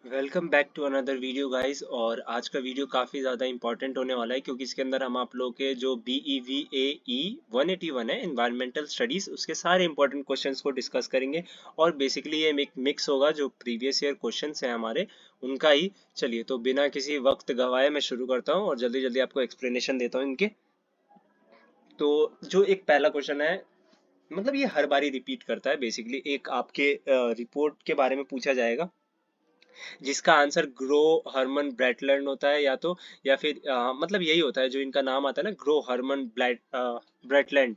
Welcome back to another video guys. और आज का वीडियो काफ़ी ज़्यादा इंपॉर्टेंट होने वाला है क्योंकि इसके अंदर हम आप लोगों के जो BEVAE 181 है एनवायरमेंटल स्टडीज़ उसके सारे इंपॉर्टेंट क्वेश्चंस को डिस्कस करेंगे। और बेसिकली ये एक मिक्स होगा जो प्रीवियस ईयर क्वेश्चंस हैं हमारे उनका ही। चलिए तो बिना किसी वक्त गवाए मैं शुरू करता हूँ और जल्दी जल्दी आपको एक्सप्लेनेशन देता हूँ इनके। तो जो एक पहला क्वेश्चन है, मतलब ये हर बारी रिपीट करता है। बेसिकली एक आपके रिपोर्ट के बारे में पूछा जाएगा जिसका आंसर ग्रो हरमन ब्रैटलैंड होता है, या फिर मतलब यही होता है जो इनका नाम आता है ना, ग्रो हरमन ब्रैटलैंड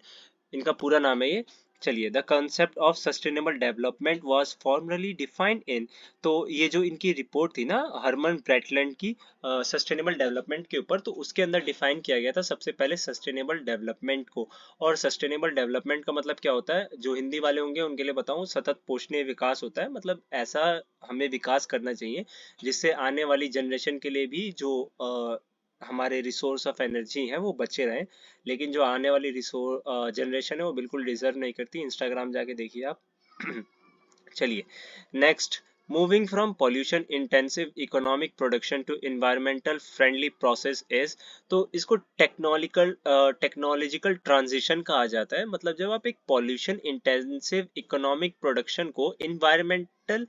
इनका पूरा नाम है ये। चलिए, the concept of sustainable development was formally defined in. तो ये जो इनकी रिपोर्ट थी ना हरमन ब्रैटलैंड की सस्टेनेबल डेवलपमेंट के ऊपर, तो उसके अंदर डिफाइन किया गया था सबसे पहले सस्टेनेबल डेवलपमेंट को। और सस्टेनेबल डेवलपमेंट का मतलब क्या होता है, जो हिंदी वाले होंगे उनके लिए बताऊं, सतत पोषणीय विकास होता है। मतलब ऐसा हमें विकास करना चाहिए जिससे आने वाली जनरेशन के लिए भी जो हमारे रिसोर्स ऑफ एनर्जी हैं वो बचे रहें। लेकिन जो आने वाली रिसोर्स जनरेशन है वो बिल्कुल डिजर्व नहीं करती। इंस्टाग्राम जाके देखिए आप। चलिए, next, moving from pollution intensive economic production to environmental friendly process is. तो इसको टेक्नोलॉजिकल ट्रांजिशन कहा जाता है। मतलब जब आप एक पॉल्यूशन इंटेंसिव इकोनॉमिक प्रोडक्शन को इन्वायरमेंटल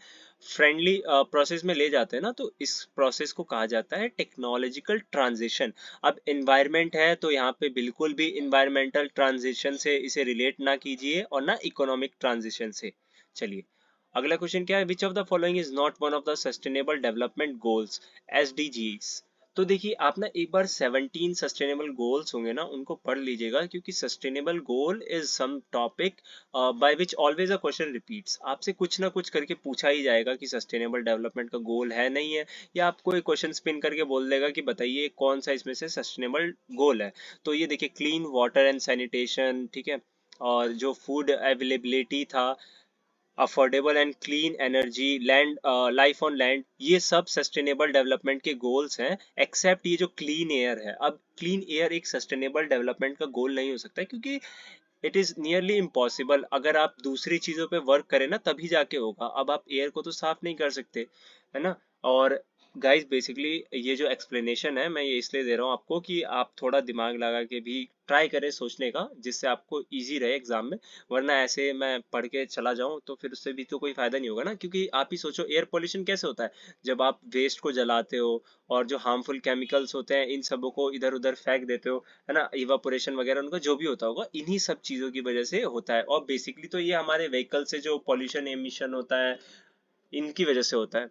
फ्रेंडली प्रोसेस में ले जाते हैं ना, तो इस प्रोसेस को कहा जाता है टेक्नोलॉजिकल ट्रांजिशन। अब इन्वायरमेंट है तो यहाँ पे बिल्कुल भी इन्वायरमेंटल ट्रांजिशन से इसे रिलेट ना कीजिए और ना इकोनॉमिक ट्रांजिशन से। चलिए, अगला क्वेश्चन क्या है, which of the following is not one of the sustainable development goals, SDGs। तो देखिए, आप ना एक बार 17 सस्टेनेबल गोल्स होंगे ना उनको पढ़ लीजिएगा, क्योंकि sustainable goal is some topic by which always a question repeats. आपसे कुछ ना कुछ करके पूछा ही जाएगा कि सस्टेनेबल डेवलपमेंट का गोल है नहीं है, या आपको एक क्वेश्चन स्पिन करके बोल देगा कि बताइए कौन सा इसमें से सस्टेनेबल गोल है। तो ये देखिए, क्लीन वाटर एंड सैनिटेशन, ठीक है, और जो फूड अवेलेबिलिटी था, affordable and clean energy, land life on land, ये सब सस्टेनेबल डेवलपमेंट के गोल्स हैं। एक्सेप्ट ये जो क्लीन एयर है। अब क्लीन एयर एक सस्टेनेबल डेवलपमेंट का गोल नहीं हो सकता है, क्योंकि इट इज नियरली इम्पॉसिबल। अगर आप दूसरी चीजों पे वर्क करें ना तभी जाके होगा। अब आप एयर को तो साफ नहीं कर सकते, है ना। और गाइस, बेसिकली ये जो एक्सप्लेनेशन है मैं ये इसलिए दे रहा हूँ आपको कि आप थोड़ा दिमाग लगा के भी ट्राई करें सोचने का, जिससे आपको इजी रहे एग्जाम में। वरना ऐसे मैं पढ़ के चला जाऊं तो फिर उससे भी तो कोई फायदा नहीं होगा ना। क्योंकि आप ही सोचो, एयर पोल्यूशन कैसे होता है, जब आप वेस्ट को जलाते हो और जो हार्मफुल केमिकल्स होते हैं इन सबों को इधर उधर फेंक देते हो, है ना, इवापोरेशन वगैरह उनका जो भी होता होगा, इन्हीं सब चीजों की वजह से होता है। और बेसिकली तो ये हमारे व्हीकल से जो पॉल्यूशन एमिशन होता है इनकी वजह से होता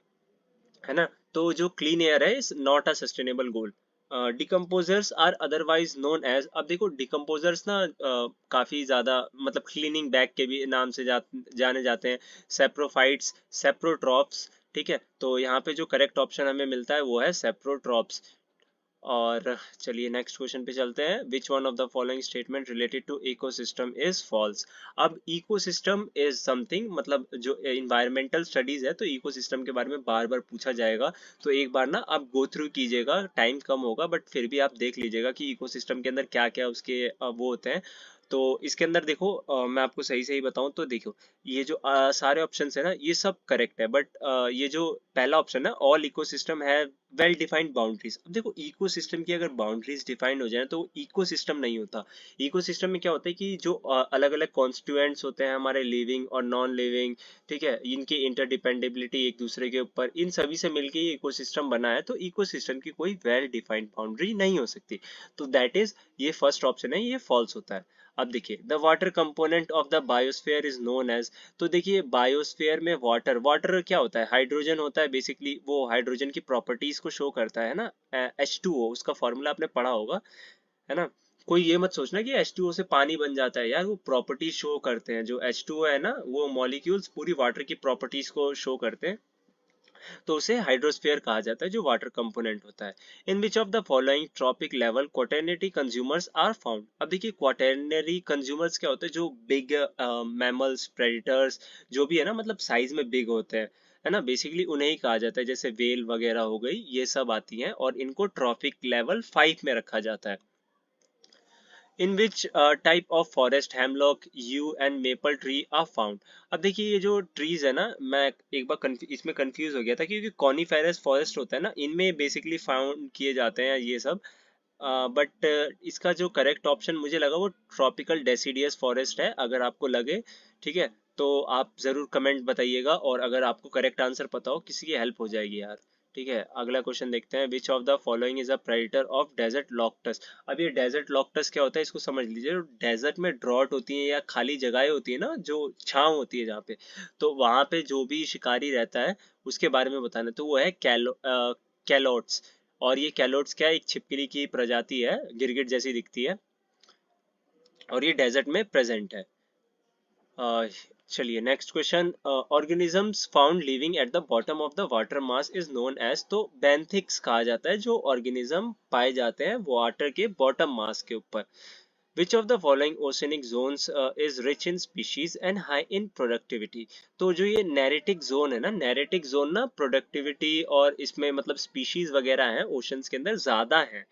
है ना। तो जो क्लीन एयर है is not a sustainable goal. Decomposers are otherwise known as. अब देखो, डिकम्पोजर्स ना काफी ज्यादा, मतलब क्लीनिंग बैग के भी नाम से जाने जाते हैं, सेप्रोफाइट्स, सेप्रोट्रॉप्स। ठीक है, तो यहाँ पे जो करेक्ट ऑप्शन हमें मिलता है वो है सेप्रोट्रॉप्स। और चलिए नेक्स्ट क्वेश्चन पे चलते हैं, which one of the following statement related to ecosystem is false. अब इकोसिस्टम इज समथिंग, मतलब जो इन्वायरमेंटल स्टडीज है तो इकोसिस्टम के बारे में बार बार पूछा जाएगा। तो एक बार ना आप गो थ्रू कीजिएगा, टाइम कम होगा बट फिर भी आप देख लीजिएगा कि इकोसिस्टम के अंदर क्या क्या उसके वो होते हैं। तो इसके अंदर देखो, मैं आपको सही सही बताऊं तो देखो, ये जो सारे ऑप्शन है ना ये सब करेक्ट है, बट ये जो पहला ऑप्शन है, ऑल इकोसिस्टम है वेल डिफाइंड बाउंड्रीज। अब देखो, इकोसिस्टम की अगर बाउंड्रीज डिफाइंड हो जाए तो इकोसिस्टम नहीं होता। इकोसिस्टम में क्या होता है कि जो अलग अलग कॉन्स्टिट्यूएंट्स होते हैं हमारे, लिविंग और नॉन लिविंग, ठीक है, इनकी इंटरडिपेंडेबिलिटी एक दूसरे के ऊपर, इन सभी से मिलकर ये इकोसिस्टम बना है। तो इकोसिस्टम की कोई वेल डिफाइंड बाउंड्री नहीं हो सकती। तो दैट इज, ये फर्स्ट ऑप्शन है, ये फॉल्स होता है। अब देखिए, the water component of the biosphere is known as. तो देखिए, बायोस्फीयर में वाटर, वाटर क्या होता है, हाइड्रोजन होता है। बेसिकली वो हाइड्रोजन की प्रॉपर्टीज को शो करता है ना, H2O, उसका फॉर्मूला आपने पढ़ा होगा, है ना। कोई ये मत सोचना कि H2O से पानी बन जाता है यार, वो प्रॉपर्टीज शो करते हैं। जो H2O है ना, वो मॉलिक्यूल्स पूरी वाटर की प्रॉपर्टीज को शो करते हैं। तो उसे हाइड्रोस्फीयर कहा जाता है, जो वाटर कंपोनेंट होता है। In which of the following trophic level quaternary consumers are found. अब देखिए, क्वाटरनरी कंज्यूमर्स क्या होते हैं, जो बिग मैमल्स, प्रेडिटर्स, जो भी है ना, मतलब साइज में बिग होते हैं, है ना, बेसिकली उन्हें ही कहा जाता है। जैसे वेल वगैरह हो गई, ये सब आती हैं और इनको ट्रॉपिक लेवल 5 में रखा जाता है। In which type of forest hemlock yew and maple tree are found. अब देखिए ये जो ट्रीज है ना, मैं एक बार इसमें कंफ्यूज हो गया था क्योंकि कॉनिफेरस फॉरेस्ट होता है ना, इनमें बेसिकली फाउंड किए जाते हैं ये सब। बट इसका जो करेक्ट ऑप्शन मुझे लगा वो ट्रॉपिकल डेसिडियस फॉरेस्ट है, अगर आपको लगे। ठीक है, तो आप जरूर कमेंट बताइएगा, और अगर आपको करेक्ट आंसर पता हो किसी की हेल्प हो जाएगी यार। ठीक है, अगला क्वेश्चन देखते हैं। Which of the following is a predator of desert locust. अब ये डेजर्ट लॉक्टस क्या होता है इसको समझ लीजिए। डेजर्ट में ड्रॉट होती है या खाली जगहें होती है ना, जो छांव होती है जहाँ पे, तो वहां पे जो भी शिकारी रहता है उसके बारे में बताना। तो वो है कैलोट्स। और ये कैलोट्स क्या है, एक छिपकली की प्रजाति है, गिरगिट जैसी दिखती है, और ये डेजर्ट में प्रेजेंट है। अ, चलिए next question. Organisms found living at the bottom of the water mass is known as. तो बेंथिक्स कहा जाता है जो ऑर्गेनिज्म पाए जाते हैं वाटर के बॉटम मास के ऊपर। Which of the following oceanic zones is rich in species and high in productivity। तो जो ये नेरेटिक जोन है ना, नेरेटिक जोन ना प्रोडक्टिविटी और इसमें मतलब स्पीशीज वगैरह हैं ओशंस के अंदर ज्यादा है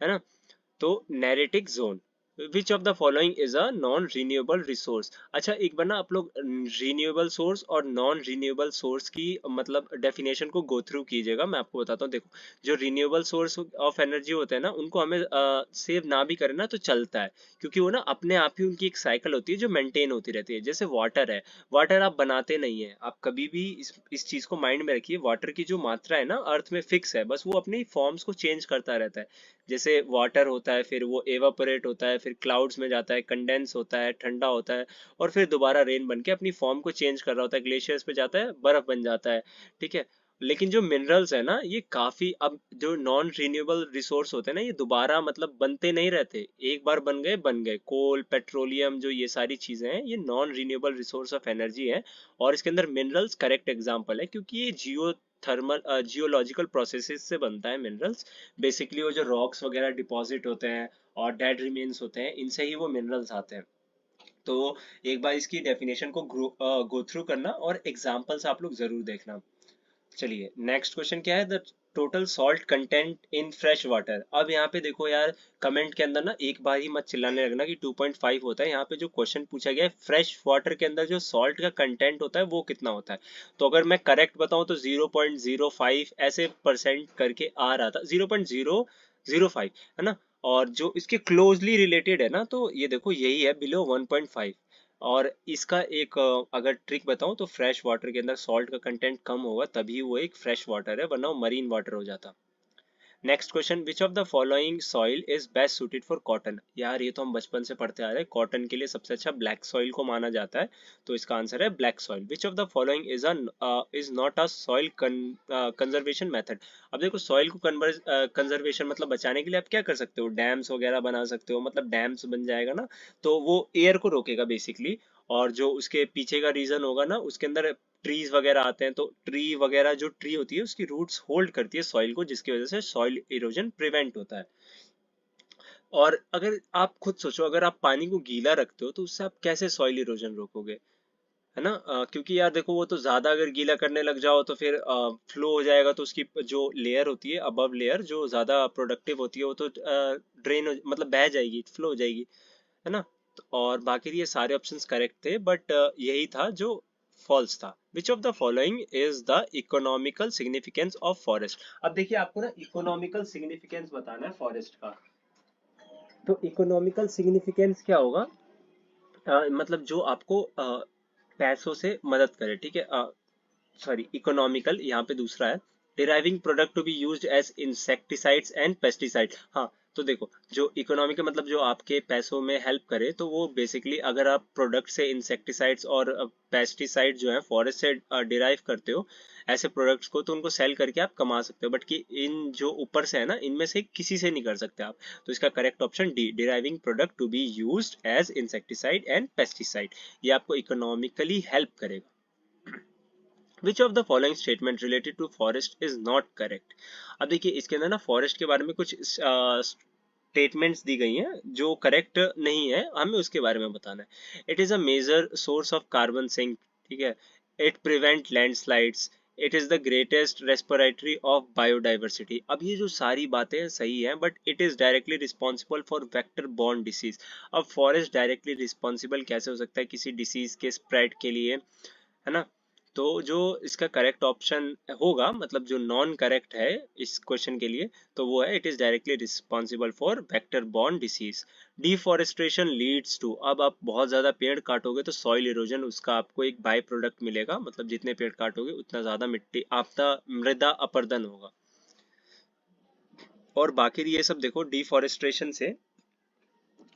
ना। तो neritic zone. Which of the following is a non renewable resource. अच्छा एक बार ना आप लोग रीन्यूएबल सोर्स और नॉन रीन्यूएबल सोर्स की मतलब डेफिनेशन को गो थ्रू कीजिएगा। मैं आपको बताता हूँ। देखो, जो रीन्यूएबल सोर्स ऑफ एनर्जी होते हैं ना, उनको हमें सेव ना भी करें ना तो चलता है, क्योंकि वो ना अपने आप ही उनकी एक साइकिल होती है जो मेंटेन होती रहती है। जैसे वाटर है, वाटर आप बनाते नहीं है। आप कभी भी इस चीज को माइंड में रखिए, वाटर की जो मात्रा है ना अर्थ में फिक्स है, बस वो अपनी फॉर्म्स को चेंज करता रहता है। जैसे वाटर होता है, फिर वो एवापोरेट होता है, फिर क्लाउड्स में जाता है, कंडेंस होता है, ठंडा होता है, और फिर दोबारा रेन बन के अपनी फॉर्म को चेंज कर रहा होता है, ग्लेशियर्स पे जाता है, बर्फ बन जाता है। ठीक है, लेकिन जो मिनरल्स है ना, ये काफी, अब जो नॉन रिन्यूएबल रिसोर्स होते हैं ना, ये दोबारा मतलब बनते नहीं रहते। एक बार बन गए। कोल, पेट्रोलियम, जो ये सारी चीजें हैं, ये non renewable resource of energy है। और इसके अंदर मिनरल्स करेक्ट एग्जाम्पल है, क्योंकि ये थर्मल जियोलॉजिकल प्रोसेसेस से बनता है मिनरल्स। बेसिकली वो जो रॉक्स वगैरह डिपॉजिट होते हैं और डेड रिमेन्स होते हैं, इनसे ही वो मिनरल्स आते हैं। तो एक बार इसकी डेफिनेशन को गो थ्रू करना और एग्जांपल्स आप लोग जरूर देखना। चलिए नेक्स्ट क्वेश्चन क्या है। The total salt content in fresh water. अब यहाँ पे देखो यार, कमेंट के अंदर ना एक बार ही मत चिल्लाने लगना कि 2.5 होता है। यहाँ पे जो क्वेश्चन पूछा गया है, फ्रेश वाटर के अंदर जो सॉल्ट का कंटेंट होता है वो कितना होता है। तो अगर मैं करेक्ट बताऊं तो 0.05 ऐसे परसेंट करके आ रहा था, 0.005 है ना। और जो इसके क्लोजली रिलेटेड है ना, तो ये देखो यही है, बिलो 1.5। और इसका एक अगर ट्रिक बताऊं तो फ्रेश वाटर के अंदर सॉल्ट का कंटेंट कम होगा, तभी वो एक फ्रेश वाटर है, वरना वो मरीन वाटर हो जाता। Next question. Which of the following soil is best suited for cotton. यार ये तो हम बचपन से पढ़ते आ रहे हैं, कॉटन के लिए सबसे अच्छा ब्लैक सॉइल को माना जाता है, तो इसका आंसर है black soil. Which of the following is not a soil conservation method. अब देखो, सॉइल को कंजर्वेशन मतलब बचाने के लिए आप क्या कर सकते हो, डैम्स वगैरह बना सकते हो, मतलब डैम्स बन जाएगा ना, तो वो एयर को रोकेगा बेसिकली। और जो उसके पीछे का रीजन होगा ना, उसके अंदर ट्रीज वगैरह आते हैं, तो ट्री वगैरह, जो ट्री होती है उसकी रूट्स होल्ड करती है सॉइल को, जिसकी वजह से सॉइल इरोजन प्रिवेंट होता है। और अगर आप खुद सोचो, अगर आप पानी को गीला रखते हो तो उससे आप कैसे सॉइल इरोजन रोकोगे, है ना। क्योंकि यार देखो, वो तो ज्यादा अगर गीला करने लग जाओ तो फिर फ्लो हो जाएगा, तो उसकी जो लेयर होती है, अबव लेयर जो ज्यादा प्रोडक्टिव होती है, वो तो ड्रेन मतलब बह जाएगी, फ्लो हो जाएगी, है ना। और बाकी ये सारे ऑप्शंस करेक्ट थे, बट यही था जो फॉल्स था। विच of the following is the economical significance of forest. अब देखिए, आपको ना इकोनॉमिकल सिग्निफिकेंस बताना है फॉरेस्ट का। तो इकोनॉमिकल सिग्निफिकेंस क्या होगा, मतलब जो आपको पैसों से मदद करे। ठीक है, सॉरी, इकोनॉमिकल यहाँ पे दूसरा है। Deriving product to be used as insecticides and pesticide. हाँ, तो देखो, जो इकोनॉमिकल मतलब जो आपके पैसों में हेल्प करे, तो वो बेसिकली अगर आप प्रोडक्ट से इंसेक्टिसाइड्स और पेस्टिसाइड जो है फॉरेस्ट से डिराइव करते हो ऐसे प्रोडक्ट्स को, तो उनको सेल करके आप कमा सकते हो। बट कि इन जो ऊपर से है ना, इनमें से किसी से नहीं कर सकते आप। तो इसका correct option D, deriving product to be used as insecticide and pesticide, ये आपको इकोनॉमिकली हेल्प करेगा। Which of the following statement related to forest is not correct. अब देखिए, इसके अंदर ना फॉरेस्ट के बारे में कुछ स्टेटमेंट्स दी गई हैं जो करेक्ट नहीं है, हमें उसके बारे में बताना है। It is a major source of carbon sink. ठीक है, it prevent landslides, it is the greatest respiratory of biodiversity. अब ये जो सारी बातें सही हैं, but it is directly responsible for vector borne disease. अब फॉरेस्ट डायरेक्टली रिस्पॉन्सिबल कैसे हो सकता है किसी डिसीज के स्प्रेड के लिए, है ना? तो जो इसका करेक्ट ऑप्शन होगा, मतलब जो नॉन करेक्ट है इस क्वेश्चन के लिए, तो वो है it is directly responsible for vector borne disease. Deforestation leads to, अब आप बहुत ज्यादा पेड़ काटोगे तो सॉइल इरोजन, उसका आपको एक बाय प्रोडक्ट मिलेगा, मतलब जितने पेड़ काटोगे उतना ज्यादा मिट्टी आपदा मृदा अपरदन होगा। और बाकी ये सब देखो, डिफॉरेस्टेशन से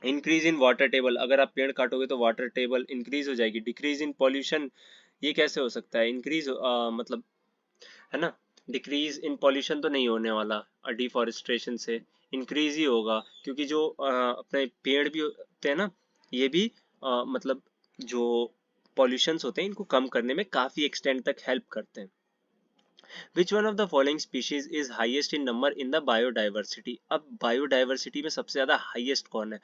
इंक्रीज इन वाटर टेबल, अगर आप पेड़ काटोगे तो वाटर टेबल इंक्रीज हो जाएगी। डिक्रीज इन पॉल्यूशन, ये कैसे हो सकता है? इंक्रीज मतलब, है ना? डिक्रीज इन पॉल्यूशन तो नहीं होने वाला डिफॉरेस्टेशन से, इंक्रीज ही होगा, क्योंकि जो अपने पेड़ भी होते हैं ना, ये भी मतलब जो पॉल्यूशंस होते हैं इनको कम करने में काफी एक्सटेंड तक हेल्प करते हैं। Which one of the following species is highest in number in the biodiversity? अब बायोडाइवर्सिटी में सबसे ज्यादा हाईएस्ट कौन है?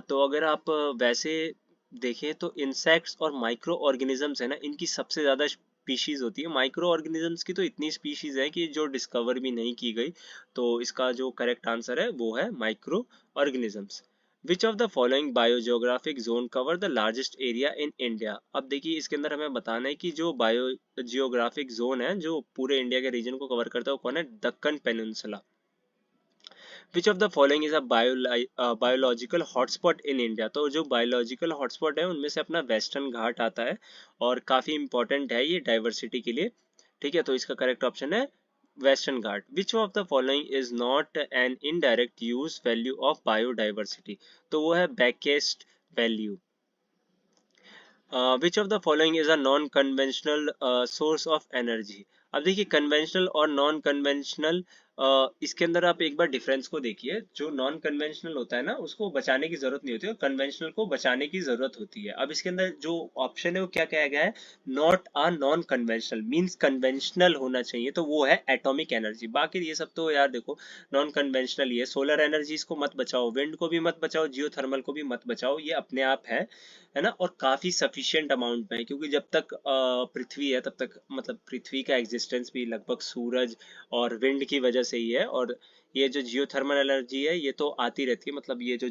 तो अगर आप वैसे देखें तो इंसेक्ट्स और माइक्रो ऑर्गेनिजम्स है ना, इनकी सबसे ज्यादा स्पीशीज होती है। माइक्रो ऑर्गेनिजम्स की तो इतनी स्पीशीज है कि जो डिस्कवर भी नहीं की गई, तो इसका जो करेक्ट आंसर है वो है micro organisms. Which of the following biogeographic zone cover the largest area in India? अब देखिए इसके अंदर हमें बताना है कि जो बायो जियोग्राफिक जोन है जो पूरे इंडिया के रीजन को कवर करता है वो कौन है? Deccan peninsula. Which of the following is a biological hotspot in India? तो जो बायोलॉजिकल हॉटस्पॉट है उनमें से अपना वेस्टर्न घाट आता है, और काफी इंपॉर्टेंट है ये डाइवर्सिटी के लिए। ठीक है, तो इसका करेक्ट ऑप्शन है Western Ghat. Which of the following is not an indirect use value of biodiversity? तो वो है bequest value. Which of the following is a non conventional source of energy? अब देखिए कन्वेंशनल और नॉन कन्वेंशनल, इसके अंदर आप एक बार डिफरेंस को देखिए। जो नॉन कन्वेंशनल होता है ना उसको बचाने की जरूरत नहीं होती, और कन्वेंशनल को बचाने की जरूरत होती है। अब इसके अंदर जो ऑप्शन है वो क्या कहा गया है? Not a non conventional means conventional होना चाहिए, तो वो है एटॉमिक एनर्जी। बाकी ये सब तो यार देखो नॉन कन्वेंशनल ही है। सोलर एनर्जीज को मत बचाओ, विंड को भी मत बचाओ, जियोथर्मल को भी मत बचाओ, ये अपने आप है ना? और काफी सफिशिएंट अमाउंट में है, क्योंकि जब तक पृथ्वी है तब तक, मतलब पृथ्वी का एग्जिस्टेंस भी लगभग सूरज और विंड की वजह से ही है। और ये जो जियोथर्मल एनर्जी है ये तो आती रहती है, मतलब ये जो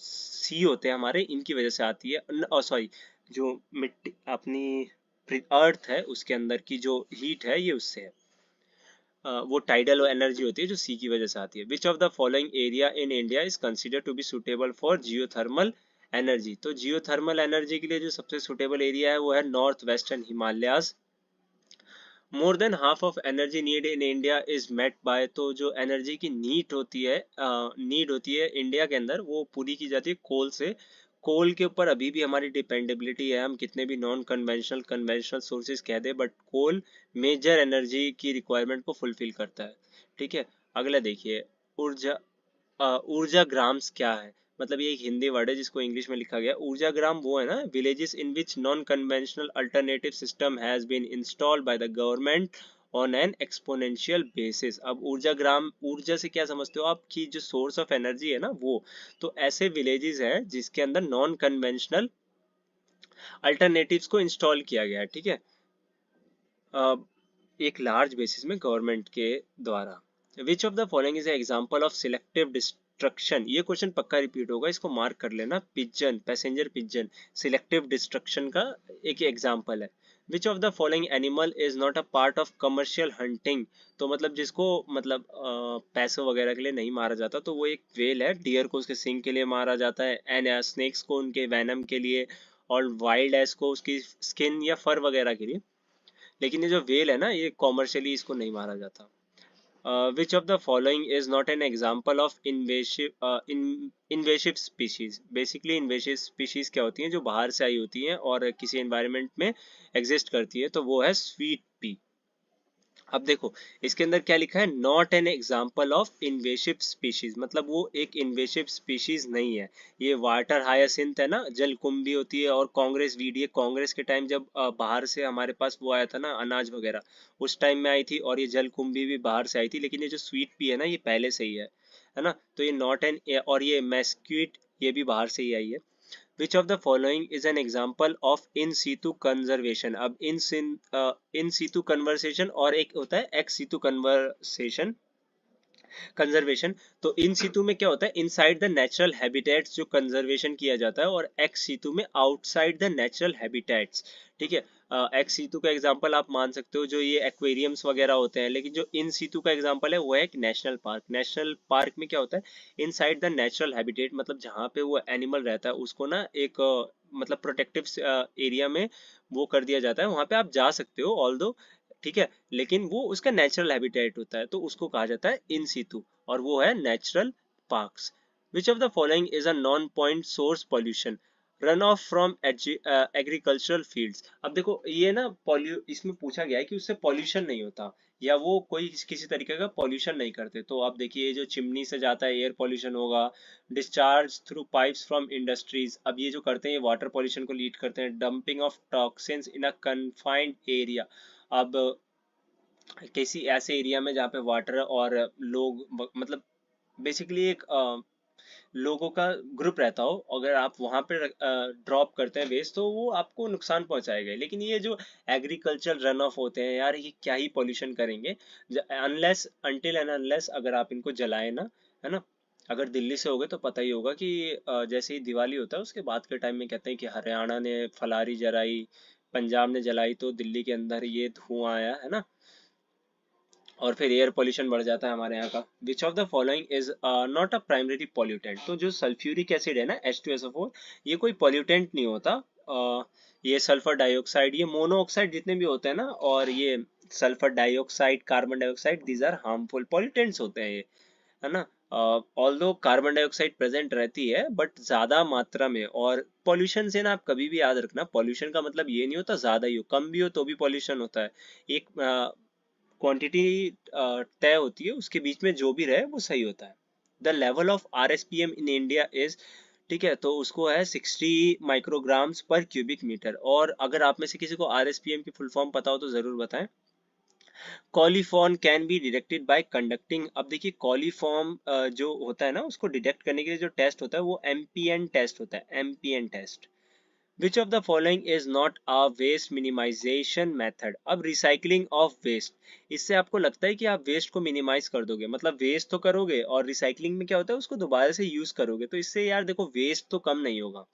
सी होते हैं हमारे, इनकी वजह से आती है। सॉरी, जो मिट्टी अपनी अर्थ है उसके अंदर की जो हीट है ये उससे है। वो टाइडल एनर्जी होती है जो सी की वजह से आती है। Which of the following area in India is consider to be suitable for geothermal energy? तो जियोथर्मल एनर्जी के लिए जो सबसे सुटेबल एरिया है वो है north western Himalayas. More than half of energy need in India is met by, तो जो एनर्जी की नीड होती है इंडिया के अंदर वो पूरी की जाती है कोल से। कोल के ऊपर अभी भी हमारी डिपेंडेबिलिटी है, हम कितने भी नॉन कन्वेंशनल कन्वेंशनल सोर्सेज कह दे, बट कोल मेजर एनर्जी की रिक्वायरमेंट को फुलफिल करता है। ठीक है, अगला देखिए, ऊर्जा ऊर्जा ग्राम्स क्या है? मतलब ये एक हिंदी वर्ड है जिसको इंग्लिश में लिखा गया। ऊर्जा ग्राम वो है ना, villages in which non conventional alternative system has been installed by the government on an exponential basis. अब ऊर्जा ग्राम, ऊर्जा से क्या समझते हो आप कि जो सोर्स ऑफ एनर्जी है ना वो, तो ऐसे विलेजेस हैं जिसके अंदर नॉन कन्वेंशनल अल्टरनेटिव्स को इंस्टॉल किया गया है। ठीक है, एक लार्ज बेसिस में गवर्नमेंट के द्वारा। विच of the following is example of selective destruction? ये क्वेश्चन पक्का रिपीट होगा, इसको मार्क कर लेना। Pigeon, passenger pigeon selective destruction का एक एग्जाम्पल है। Which of the following animal is not a part of commercial hunting? तो मतलब जिसको, मतलब पैसों वगैरह के लिए नहीं मारा जाता, तो वो एक व्हेल है। डियर को उसके सिंग के लिए मारा जाता है, एंड स्नेक्स को उनके वेनम के लिए, और वाइल्ड एस को उसकी स्किन या फर वगैरह के लिए। लेकिन ये जो वेल है ना ये कॉमर्शियली इसको नहीं मारा जाता। विच of the following is not N example of invasive species? Basically invasive species क्या होती हैं? जो बाहर से आई होती हैं और किसी एनवायरनमेंट में एग्जिस्ट करती है, तो वो है स्वीट पी। अब देखो इसके अंदर क्या लिखा है? Not an example of invasive species, मतलब वो एक इन्वेसिव स्पीशीज नहीं है। ये वाटर हायासिंथ है ना, जलकुंभी होती है, और कांग्रेस वीड, ये कांग्रेस के टाइम जब बाहर से हमारे पास वो आया था ना अनाज वगैरह, उस टाइम में आई थी, और ये जलकुंभी भी बाहर से आई थी। लेकिन ये जो स्वीट पी है ना ये पहले से ही है ना? तो ये नॉट एन, और ये मैस्क्यूट ये भी बाहर से ही आई है। Which of the following is an example of in situ conservation. अब इन सीतु कन्वर्सेशन और एक होता है एक्स सीतु कन्वर्सेशन कंजर्वेशन। तो इन सीतु में क्या होता है, इनसाइड द नेचुरल हैबिटेट्स जो कंजर्वेशन किया जाता है, और एक्स सीतु में आउटसाइड द नेचुरल हैबिटेट्स। ठीक है, एक्स सीतु का एग्जांपल आप मान सकते हो जो ये एक्वेरियम्स वगैरह होते हैं, लेकिन जो इन सीतु का एग्जांपल है वो है एक नेशनल पार्क। नेशनल पार्क में क्या होता है, इनसाइड द नेचुरल हैबिटेट, मतलब जहाँ पे वो एनिमल रहता है उसको ना एक मतलब प्रोटेक्टिव एरिया में वो कर दिया जाता है, वहां पे आप जा सकते हो ऑल्दो, ठीक है, लेकिन वो उसका नेचुरल हैबिटेट होता है, तो उसको कहा जाता है इन सीतु, और वो है natural parks. Which of the following is a non point source pollution, run of from agricultural fields. अब देखो ये ना इसमें पूछा गया है कि उससे पॉल्यूशन नहीं होता, या वो कोई किसी तरीके का पॉल्यूशन नहीं करते। तो आप देखिए जो चिमनी से जाता है एयर पॉल्यूशन होगा, discharge through pipes from industries, अब ये जो करते हैं ये वाटर पॉल्यूशन को लीड करते हैं। Dumping of toxins in a confined area, अब किसी ऐसे एरिया में जहाँ पे वाटर और लोग मतलब बेसिकली एक लोगों का ग्रुप रहता हो, अगर आप वहां पे ड्रॉप करते हैं वेस्ट तो वो आपको नुकसान पहुंचाएगा। लेकिन ये जो एग्रीकल्चर रन ऑफ होते हैं यार, ये क्या ही पॉल्यूशन करेंगे, अनलेस अनटिल एंड अनलेस अगर आप इनको जलाए ना, है ना। अगर दिल्ली से हो गए तो पता ही होगा कि जैसे ही दिवाली होता है उसके बाद के टाइम में कहते हैं कि हरियाणा ने फलारी जलाई, पंजाब ने जलाई, तो दिल्ली के अंदर ये धुआं आया, है ना, और फिर एयर पोल्यूशन बढ़ जाता है हमारे यहाँ का। विच of the following is not a primary pollutant. तो जो सल्फ्यूरिक एसिड है ना H2SO4, ये कोई पॉल्यूटेंट नहीं होता। ये सल्फर डाइऑक्साइड, ये मोनोऑक्साइड जितने भी होते हैं ना, और ये sulphur dioxide, carbon dioxide, these are harmful pollutants होते हैं ये, है ना। ऑल्दो कार्बन डाइऑक्साइड प्रेजेंट रहती है बट ज्यादा मात्रा में। और पॉल्यूशन से ना आप कभी भी याद रखना, पॉल्यूशन का मतलब ये नहीं होता ज्यादा ही हो, कम भी हो तो भी पॉल्यूशन होता है। एक क्वांटिटी तय होती है, उसके बीच में जो भी रहे वो सही होता है। The level of RSPM in India is, ठीक है, तो उसको है 60 माइक्रोग्राम्स पर क्यूबिक मीटर। और अगर आप में से किसी को RSPM की फुल फॉर्म पता हो तो जरूर बताएं। Coliform can be detected by conducting. अब देखिए कॉलीफॉर्म जो होता है ना, उसको डिटेक्ट करने के लिए जो टेस्ट होता है वो MPN टेस्ट होता है, MPN test. Which of the following is not a waste minimization method? अब रिसाइकलिंग ऑफ वेस्ट, इससे आपको लगता है कि आप वेस्ट को मिनिमाइज कर दोगे, मतलब वेस्ट तो करोगे और रिसाइकलिंग में क्या होता है उसको दोबारा से यूज करोगे, तो इससे यार देखो वेस्ट तो कम नहीं होगा।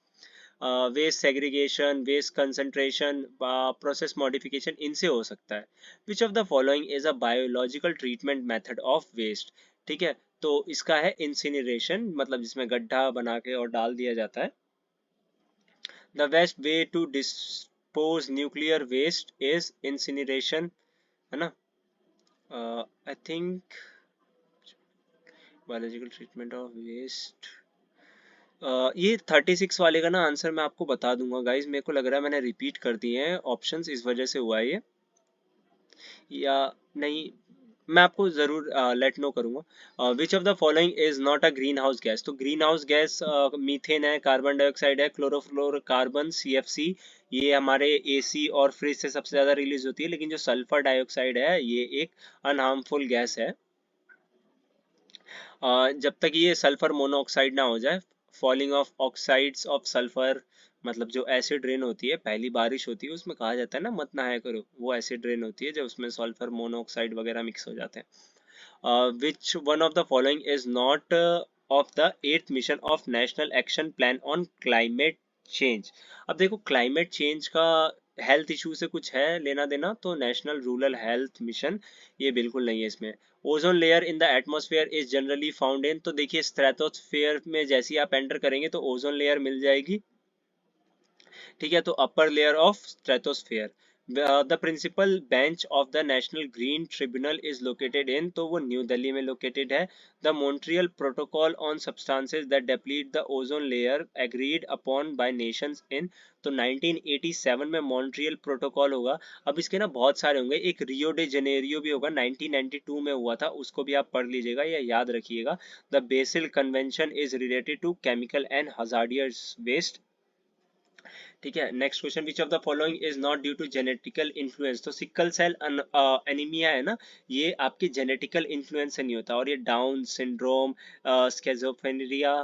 Waste segregation, waste concentration, process modification, इनसे हो सकता है। Which of the following is a biological treatment method of waste. ठीक है, तो इसका है इंसिनरेशन, मतलब जिसमें गड्ढा बना के और डाल दिया जाता है। The best way to dispose nuclear waste is incineration, है ना। I think biological treatment of waste, ये 36 वाले का ना आंसर मैं आपको बता दूंगा गाइज, मेरे को लग रहा है मैंने रिपीट कर दिए हैं ऑप्शंस, इस वजह से हुआ है ये, या नहीं, मैं आपको जरूर लेट नो करूंगा। विच of the following is not a green house gas. तो ग्रीन हाउस गैस मीथेन है, कार्बन डाइऑक्साइड है, क्लोरोफ्लोरोकार्बन CFC, ये हमारे AC और फ्रिज से सबसे ज्यादा रिलीज होती है। लेकिन जो सल्फर डाइऑक्साइड है ये एक अनहार्मफुल गैस है, जब तक ये सल्फर मोनोऑक्साइड ना हो जाए। Falling of oxides of sulphur, मतलब जो एसिड रेन होती है, पहली बारिश होती है उसमें कहा जाता है ना मत नहाया करो, वो एसिड रेन होती है जब उसमें सल्फर मोनोऑक्साइड वगैरह मिक्स हो जाते हैं। Which one of the following is not of the 8th mission of national action plan on climate change. अब देखो क्लाइमेट चेंज का हेल्थ इशू से कुछ है लेना देना, तो नेशनल रूरल हेल्थ मिशन ये बिल्कुल नहीं है इसमें। Ozone layer in the atmosphere is generally found in, तो देखिए स्ट्रेटोस्फेयर में जैसे ही आप एंटर करेंगे तो ओजोन लेयर मिल जाएगी, ठीक है, तो upper layer of stratosphere. The principal bench of the National Green Tribunal is located in, तो वो न्यू दिल्ली में लोकेटेड है। The Montreal Protocol on substances that deplete the ozone layer agreed upon by nations in, तो 1987 में Montreal protocol होगा। अब इसके ना बहुत सारे होंगे, एक रियो डे जनेरियो भी होगा 1992 में हुआ था, उसको भी आप पढ़ लीजिएगा या याद रखिएगा। The Basel convention is related to chemical and hazardous waste. ठीक है, next question, which of the following is not due to genetical influence. तो सिकल सेल एनीमिया है ना, ये आपके जेनेटिकल इन्फ्लुएंस से नहीं होता, और ये डाउन सिंड्रोम, स्किज़ोफ्रेनिया,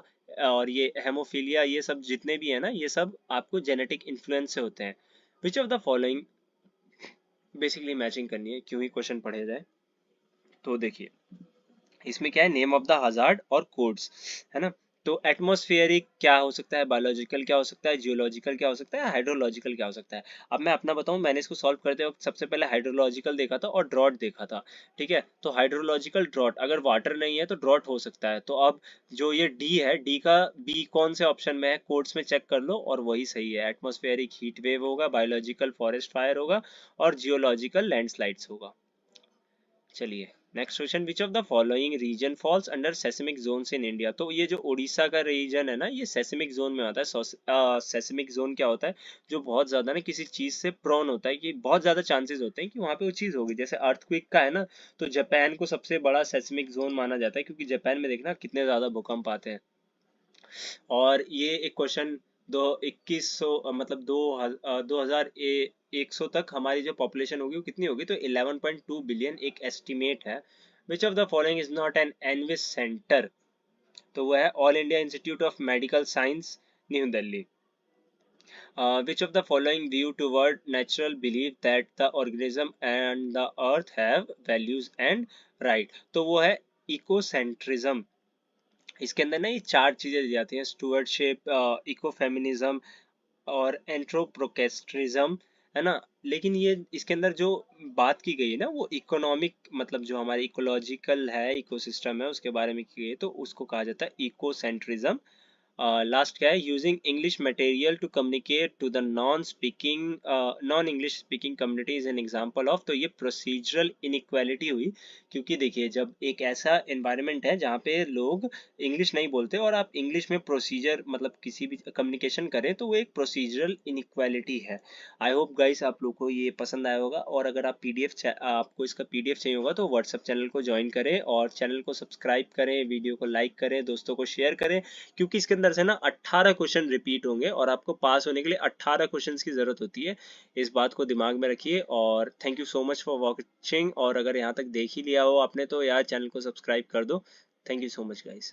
और ये हेमोफीलिया, ये सब जितने भी है ना, ये सब आपको जेनेटिक इन्फ्लुएंस से होते हैं। Which of the following, basically matching करनी है, क्यों ही क्वेश्चन पढ़े जाए। तो देखिए इसमें क्या है, नेम ऑफ द हजार्ड और कोड्स, है ना। तो एटमॉस्फेरिक क्या हो सकता है, बायोलॉजिकल क्या हो सकता है, जियोलॉजिकल क्या हो सकता है, हाइड्रोलॉजिकल क्या हो सकता है। अब मैं अपना बताऊं, मैंने इसको सॉल्व करते वक्त सबसे पहले हाइड्रोलॉजिकल देखा था और ड्रॉट देखा था। ठीक है, तो हाइड्रोलॉजिकल ड्रॉट, अगर वाटर नहीं है तो ड्रॉट हो सकता है। तो अब जो ये डी है, डी का बी कौन से ऑप्शन में है, कोड्स में चेक कर लो और वही सही है। एटमॉस्फेरिक हीट वेव होगा, बायोलॉजिकल फॉरेस्ट फायर होगा और जियोलॉजिकल लैंडस्लाइड्स होगा। चलिए next question, which of the following region falls under seismic zones in India. तो ये जो उड़ीसा का रीजन है ना, ये सेस्मिक जोन में आता है। सेस्मिक जोन क्या होता है, जो बहुत ज्यादा ना किसी चीज से प्रोन होता है, कि बहुत ज्यादा चांसेस होते हैं कि वहां पे वो चीज होगी। जैसे अर्थक्वेक का है ना, तो जापान को सबसे बड़ा सेस्मिक जोन माना जाता है, क्योंकि जापान में देखना कितने ज्यादा भूकंप आते हैं। और ये एक क्वेश्चन, दो 2100 मतलब 2100 तक हमारी जो पॉपुलेशन होगी वो कितनी होगी, तो 11.2 बिलियन एक एस्टिमेट है। Which of the following is not an ENVIS centre. तो वो है All India Institute of Medical Science, New Delhi. Which of the following view toward natural belief that the organism and the earth have values and right। तो वो है इकोसेंट्रिज्म। इसके अंदर ना ये चार चीजें दी जाती हैं, स्टुअर्डशिप, इकोफेमिनिज्म और एंथ्रोपोकेस्ट्रिज्म, है ना। लेकिन ये इसके अंदर जो बात की गई है ना, वो इकोनॉमिक, मतलब जो हमारी इकोलॉजिकल है, इकोसिस्टम है, उसके बारे में की गई है, तो उसको कहा जाता है इकोसेंट्रिज्म। लास्ट क्या है, using English material to communicate to the non English speaking community is an example of. तो ये प्रोसीजरल इनइक्वालिटी हुई, क्योंकि देखिए जब एक ऐसा एनवायरनमेंट है जहाँ पे लोग इंग्लिश नहीं बोलते और आप इंग्लिश में प्रोसीजर मतलब किसी भी कम्युनिकेशन करें, तो वो एक प्रोसीजरल इनइक्वालिटी है। आई होप गाइस आप लोग को ये पसंद आया होगा, और अगर आप पीडीएफ आपको इसका पीडीएफ चाहिए होगा तो व्हाट्सएप चैनल को ज्वाइन करें और चैनल को सब्सक्राइब करें, वीडियो को लाइक करें, दोस्तों को शेयर करें, क्योंकि इसके अंदर से ना 18 क्वेश्चन रिपीट होंगे और आपको पास होने के लिए 18 क्वेश्चन की जरूरत होती है। इस बात को दिमाग में रखिए और thank you so much for watching. और अगर यहाँ तक देख ही लिया हो आपने तो यार चैनल को सब्सक्राइब कर दो। Thank you so much guys.